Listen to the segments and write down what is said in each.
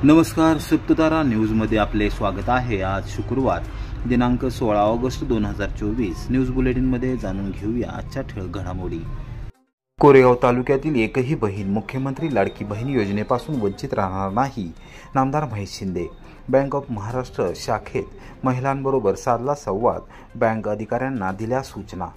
नमस्कार, सप्ततारा न्यूजमध्ये आपले स्वागत आहे। आज शुक्रवार दिनांक 16 ऑगस्ट 2024। न्यूज बुलेटिनमध्ये जाणून घेऊया आजच्या ठळक घडामोडी। कोरेगाव तालुक्यातील एकही बहीण मुख्यमंत्री लाडकी बहीण योजनेपासून वंचित राहणार नाही, नामदार महेश शिंदे। बँक ऑफ महाराष्ट्र शाखेत महिलांबरोबर साधला संवाद, बँक अधिकाऱ्यांना दिल्या सूचना।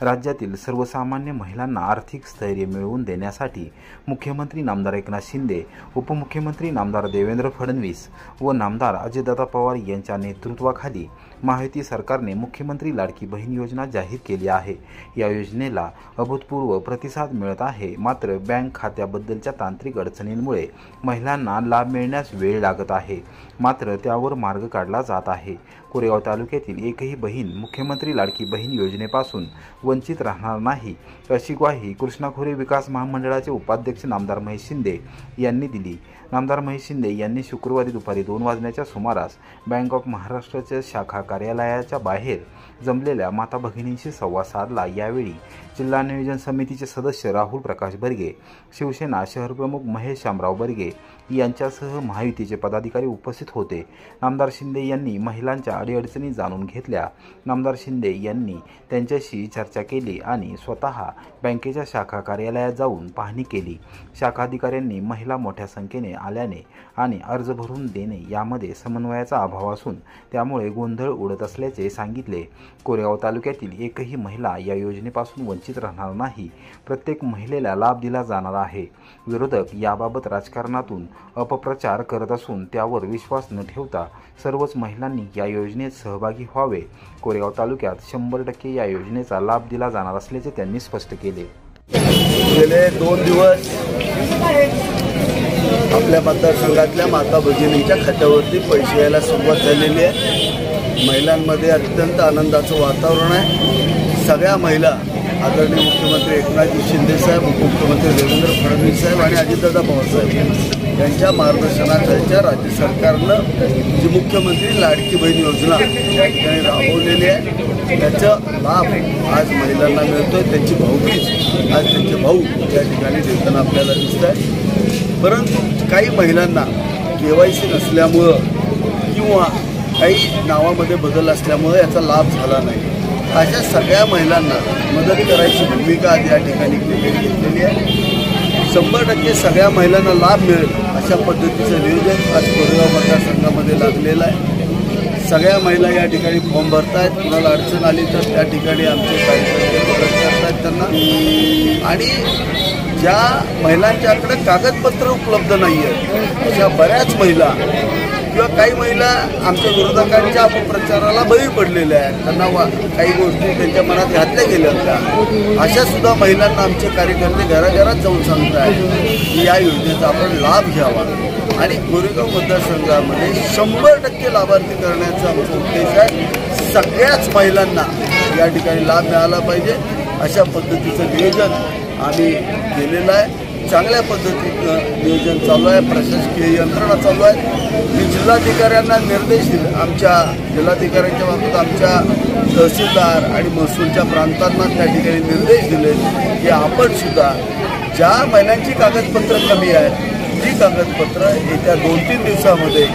राज्यातील सर्वसामान्य महिलांना आर्थिक स्थैर्य मिळवून देण्यासाठी मुख्यमंत्री नामदार एकनाथ शिंदे, उपमुख्यमंत्री नामदार देवेंद्र फडणवीस व नामदार अजितदादा पवार यांच्या नेतृत्वाखाली महायुती सरकारने मुख्यमंत्री लाडकी बहीण योजना जाहीर केली आहे। या योजनेला अभूतपूर्व प्रतिसाद मिळत आहे। मात्र बँक खात्याबद्दलच्या तांत्रिक अडचणींमुळे महिलांना लाभ मिळण्यास वेळ लागत आहे, मात्र त्यावर मार्ग काढला जात आहे। कोरेगाव तालुक्यातील एकही बहीण मुख्यमंत्री लाडकी बहीण योजनेपासून वंचित राहणार नाही, अशी ग्वाही कृष्णा खोरे विकास महामंडळाचे उपाध्यक्ष नामदार महेश शिंदे यांनी दिली। नामदार महेश शिंदे यांनी शुक्रवारी दुपारी 2 वाजण्याच्या सुमारास बँक ऑफ महाराष्ट्राच्या शाखा कार्यालयाच्या बाहेर जमलेल्या माता भगिनींशी संवाद साधला। यावेळी जिल्हा नियोजन समितीचे सदस्य राहुल प्रकाश बर्गे, शिवसेना शहरप्रमुख महेश शामराव बर्गे यांच्यासह महायुतीचे पदाधिकारी उपस्थित होते। नामदार शिंदे यांनी महिलांच्या अडीअडचणी जाणून घेतल्या। नामदार शिंदे यांनी त्यांच्याशी चर्चा केली आणि स्वतः बँकेच्या शाखा कार्यालयात जाऊन पाहणी केली। शाखा अधिकाऱ्यांनी महिला मोठ्या संख्येने आल्याने आणि अर्ज भरून देणे यामध्ये समन्वयाचा अभाव असून त्यामुळे गोंधळ उडत असल्याचे सांगितले। कोरेगाव तालुक्यातील एकही महिला या योजनेपासून वंचित राहणार नाही, प्रत्येक महिलेला लाभ दिला जाणार आहे। विरोधक याबाबत राजकारणातून अपप्रचार करत असून त्यावर विश्वास न ठेवता सर्वच महिलांनी या योजनेत सहभागी व्हावे। कोरेगाव तालुक्यात 100% या योजनेचा लाभ दिला जाणार असल्याचे त्यांनी स्पष्ट केले। गेले 2 दिवस आपल्या मतदारसंघातल्या माता भगिनींच्या खात्यावरती पैसे यायला सुरुवात झालेली आहे। महिलांमध्ये अत्यंत आनंदाचं वातावरण आहे। सगळ्या महिला आदरणीय मुख्यमंत्री एकनाथ शिंदे साहेब, उपमुख्यमंत्री देवेंद्र फडणवीस साहेब आणि अजितदादा पवार साहेब यांच्या मार्गदर्शनाखालच्या राज्य सरकारनं जी मुख्यमंत्री लाडकी बहीण योजना या ठिकाणी राबवलेली आहे, त्याचा लाभ आज महिलांना मिळतोय। त्यांची भाऊबीज आज त्यांचे भाऊ या ठिकाणी देताना आपल्याला दिसत आहे। परंतु काही महिलांना KYC नसल्यामुळं किंवा काही नावामध्ये बदल असल्यामुळे याचा लाभ झाला नाही। अशा सगळ्या महिलांना मदत करायची भूमिका या ठिकाणी घेतलेली आहे। 100% सगळ्या महिलांना लाभ मिळेल अशा पद्धतीचं नियोजन आज कोरेगाव मतदारसंघामध्ये लागलेलं आहे। सगळ्या महिला या ठिकाणी फॉर्म भरत आहेत। कुणाला अडचण आली तर त्या ठिकाणी आमचे कार्यकर्ते मदत करतात त्यांना। आणि ज्या महिलांच्याकडे कागदपत्र उपलब्ध नाही आहेत अशा बऱ्याच महिला किंवा काही महिला आमच्या विरोधकांच्या अपप्रचाराला बळी पडलेल्या आहेत, त्यांना काही गोष्टी त्यांच्या मनात घातल्या गेल्या होत्या। अशा सुद्धा महिलांना आमचे कार्यकर्ते घराघरात जाऊन सांगतात की या योजनेचा आपण लाभ घ्यावा आणि कोरेगाव मतदारसंघामध्ये 100% लाभार्थी करण्याचा आमचा उद्देश आहे। सगळ्याच महिलांना या ठिकाणी लाभ मिळाला पाहिजे अशा पद्धतीचं नियोजन आम्ही केलेलं आहे। चांगल्या पद्धतीनं नियोजन चालू आहे, प्रशासकीय यंत्रणा चालू आहे। मी जिल्हाधिकाऱ्यांना निर्देश दिले, आमच्या जिल्हाधिकाऱ्यांच्या बाबतीत आमच्या तहसीलदार आणि महसूलच्या प्रांतांना त्या ठिकाणी निर्देश दिले की आपण सुद्धा ज्या महिलांची कागदपत्र कमी आहेत ती कागदपत्र येत्या 2-3 दिवसामध्ये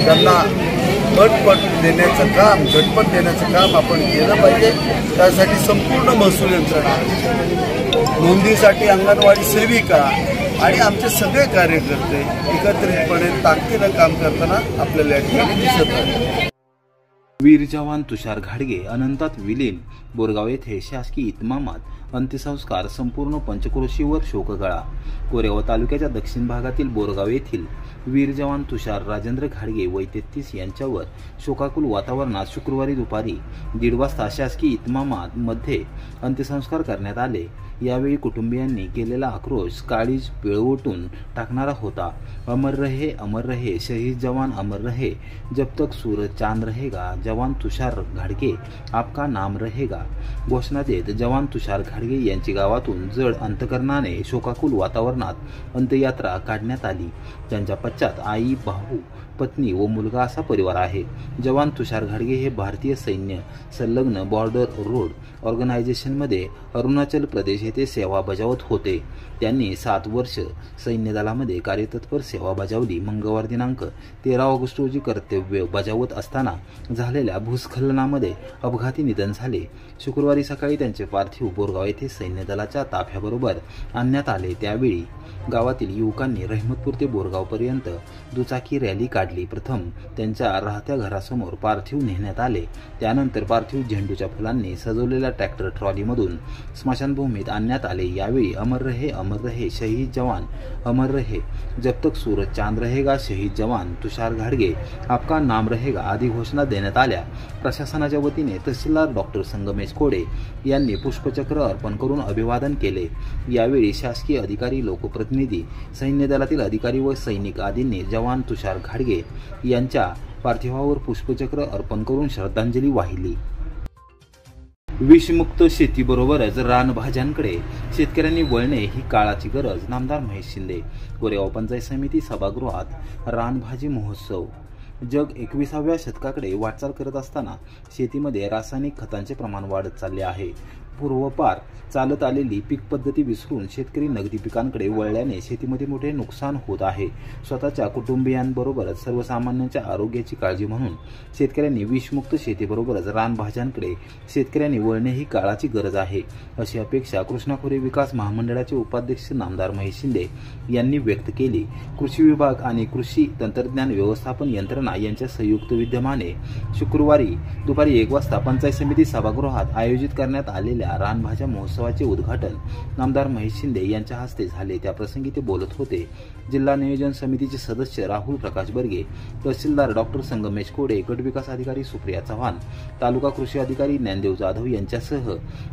त्यांना झटपट देण्याचं काम आपण केलं पाहिजे। त्यासाठी संपूर्ण महसूल यंत्रणा, नोंदीसाठी अंगणवाडी सेविका आणि आमचे सगळे कार्यकर्ते एकत्रितपणे ताकदीनं काम करताना आपल्याला या ठिकाणी दिसत आहे। वीर जवान तुषार घाडगे अनंतात विलीन। बोरगाव येथे शासकीय इतमामात अंत्यसंस्कार, संपूर्ण पंचक्रोशीवर शोककळा। कोरेगाव तालुक्याच्या दक्षिण भागातील बोरगाव येथील वीर जवान तुषार राजेंद्र घाडगे वय 33 यांच्यावर शोकाकुल वातावरणात शुक्रवारी दुपारी 1:30 वाजता शासकीय इतमामात मध्ये अंत्यसंस्कार करण्यात आले। यावेळी कुटुंबियांनी केलेला आक्रोश काळीज पिळवटून टाकणारा होता। अमर रहे शहीद जवान, अमर रहे जब तक सूरज चांद रहेगा, जवान तुषार घाडगे आपका नाम रहेगा घोषणा देत जवान तुषार घाडगे यांची गावातून जड अंतकरणाने शोकाकुल वातावरणात अंत्ययात्रा काढण्यात आली। त्यांच्या पश्चात आई, भाऊ पत्नी व मुलगा असा परिवार आहे. जवान तुषार घाडगे हे भारतीय सैन्य संलग्न बॉर्डर रोड ऑर्गनायझेशनमध्ये अरुणाचल प्रदेश येथे सेवा बजावत होते. त्यांनी 7 वर्ष सैन्य दलामध्ये कार्यतत्पर सेवा बजावली. मंगळवार दिनांक 13 ऑगस्ट रोजी कर्तव्य बजावत असताना झालेल्या भूस्खलनामध्ये अपघाती निधन झाले. शुक्रवारी सकाळी त्यांचे पार्थिव बोरगाव येथे सैन्य दलाच्या ताफ्याबरोबर आणण्यात आले. त्यावेळी गावातील युवकांनी रहमतपूर ते बोरगावपर्यंत दुचाकी रॅली काढली. प्रथम त्यांच्या राहत्या घरासमोर पार्थिव नेण्यात आले. त्यानंतर पार्थिव झेंडूच्या फुलांनी सजवलेल्या ट्रॅक्टर ट्रॉलीमधून स्मशानभूमीत आणण्यात आले. यावेळी अमर रहे शहीद जवान, अमर रहे जब तक सूरज चांद रहेगा, शहीद जवान तुषार घाडगे आपका नाम रहेगा आदी घोषणा देण्यात आल्या. प्रशासनाच्या वतीने तहसीलदार डॉक्टर संगमेश कोडे यांनी पुष्पचक्र अर्पण करून अभिवादन केले. यावेळी शासकीय अधिकारी, लोकप्रतिनिधी, सैन्य दलातील अधिकारी व सैनिक आदींनी जवान तुषार घाडगे यांच्या पार्थिवावर पुष्पचक्र अर्पण करून श्रद्धांजली वाहिली. विषमुक्त शेतीबरोबरच रानभाज्यांकडे शेतकऱ्यांनी वळणे ही काळाची गरज. नामदार महेश शिंदे. कोरेगाव पंचायत समिती सभागृहात रानभाजी महोत्सव. जग 21व्या शतकाकडे वाटचाल करत असताना शेतीमध्ये रासायनिक खतांचे प्रमाण वाढत चालले आहे. पूर्वपार चालत आलेली पीक पद्धती विसरून शेतकरी नगदी पिकांकडे वळल्याने शेतीमध्ये मोठे नुकसान होत आहे. स्वतःच्या कुटुंबियांबरोबरच सर्वसामान्यांच्या आरोग्याची काळजी म्हणून शेतकऱ्यांनी विषमुक्त शेतीबरोबरच रानभाज्यांकडे शेतकऱ्यांनी वळणे ही काळाची गरज आहे, अशी अपेक्षा कृष्णा खोरे विकास महामंडळाचे उपाध्यक्ष नामदार महेश शिंदे यांनी व्यक्त केली. कृषी विभाग आणि कृषी तंत्रज्ञान व्यवस्थापन यंत्रणा यांच्या संयुक्त विद्यमाने शुक्रवारी दुपारी 1 वाजता पंचायत समिती सभागृहात आयोजित करण्यात आलेल्या रानभाज्या महोत्सवाचे उद्घाटन नामदार महेश शिंदे यांच्या हस्ते झाले. त्याप्रसंगी ते बोलत होते. जिल्हा नियोजन समितीचे सदस्य राहुल प्रकाश बर्गे, तहसीलदार डॉक्टर संगमेश कोडे, गट विकास अधिकारी सुप्रिया चव्हाण, तालुका कृषी अधिकारी ज्ञानदेव जाधव यांच्यासह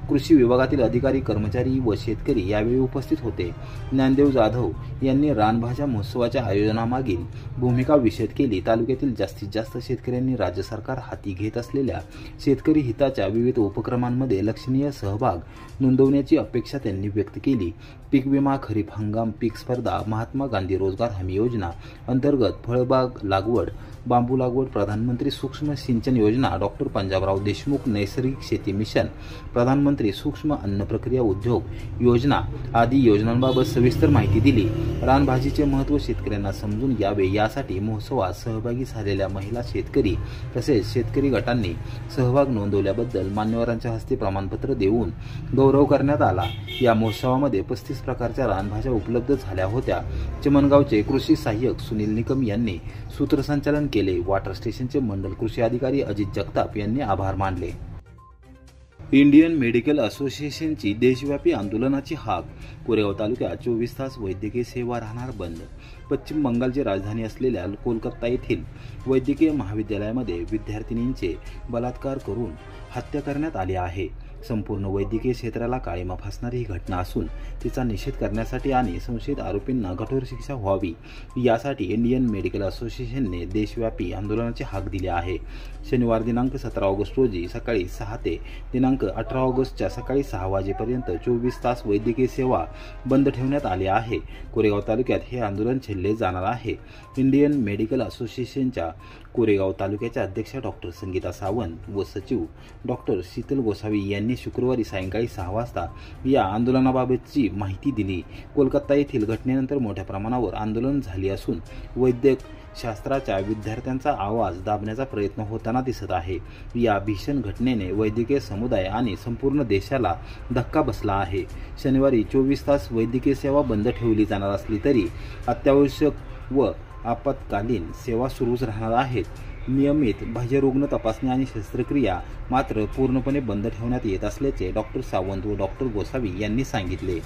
कृषी विभागातील अधिकारी, कर्मचारी व शेतकरी यावेळी उपस्थित होते. ज्ञानदेव जाधव यांनी रानभाज्या महोत्सवाच्या आयोजनामागील भूमिका विशद केली. तालुक्यातील जास्तीत जास्त शेतकऱ्यांनी राज्य सरकार हाती घेत असलेल्या शेतकरी हिताच्या विविध उपक्रमांमध्ये लक्षणीय सहभाग नोंदवण्याची अपेक्षा त्यांनी व्यक्त केली. पीक विमा, खरीप हंगाम पीक स्पर्धा, महात्मा गांधी रोजगार हमी योजना अंतर्गत फळबाग लागवड, बांबू लागवड, प्रधानमंत्री सूक्ष्म सिंचन योजना, डॉक्टर पंजाबराव देशमुख नैसर्गिक शेती मिशन, प्रधानमंत्री सूक्ष्म अन्न प्रक्रिया उद्योग योजना आदी योजनांबाबत सविस्तर माहिती दिली. रानभाजीचे महत्त्व शेतकऱ्यांना समजून यावे यासाठी महोत्सवात सहभागी झालेल्या महिला शेतकरी तसेच शेतकरी गटांनी सहभाग नोंदवल्याबद्दल मान्यवरांच्या हस्ते प्रमाणपत्र देऊन गौरव करण्यात आला. या महोत्सवामध्ये 35 प्रकारच्या रानभाज्या उपलब्ध झाल्या होत्या. चिमणगावचे कृषी सहाय्यक सुनील निकम यांनी सूत्रसंचालन केले. वॉटर स्टेशनचे मंडल कृषी अधिकारी अजित जगताप यांनी आभार मानले. इंडियन मेडिकल असोसिएशनची देशव्यापी आंदोलनाची हाक. कोरेगाव तालुक्यात 24 तास वैद्यकीय सेवा राहणार बंद. पश्चिम बंगालची राजधानी असलेल्या कोलकाता येथील वैद्यकीय महाविद्यालयामध्ये विद्यार्थिनींचे बलात्कार करून हत्या करण्यात आली आहे. संपूर्ण वैद्यकीय क्षेत्राला काळिमा फासणारी ही घटना असून तिचा निषेध करण्यासाठी आणि संशयित आरोपींना कठोर शिक्षा व्हावी यासाठी इंडियन मेडिकल असोसिएशनने देशव्यापी आंदोलनाची हाक दिली आहे. शनिवार दिनांक 17 ऑगस्ट रोजी सकाळी 6 ते दिनांक 18 ऑगस्टच्या सकाळी 6 वाजेपर्यंत 24 तास वैद्यकीय सेवा बंद ठेवण्यात आली आहे. कोरेगाव तालुक्यात हे आंदोलन छेडले जाणार आहे. इंडियन मेडिकल असोसिएशनच्या कोरेगाव तालुक्याच्या अध्यक्षा डॉक्टर संगीता सावंत व सचिव डॉक्टर शीतल गोसावी यांनी शुक्रवारी सायंकाळी 6 वाजता या आंदोलनाबाबतची माहिती दिली. कोलकाता येथील घटनेनंतर मोठ्या प्रमाणावर आंदोलन झाली असून वैद्यक शास्त्राच्या विद्यार्थ्यांचा आवाज दाबण्याचा प्रयत्न होताना दिसत आहे. या भीषण घटनेने वैद्यकीय समुदाय आणि संपूर्ण देशाला धक्का बसला आहे. शनिवारी 24 तास वैद्यकीय सेवा बंद ठेवली जाणार असली तरी अत्यावश्यक व आपत्कालीन सेवा सुरूच राहणार आहेत. नियमित बाह्यरुग्ण तपासणी आणि शस्त्रक्रिया मात्र पूर्णपणे बंद ठेवण्यात येत असल्याचे डॉक्टर सावंत व डॉक्टर गोसावी यांनी सांगितले.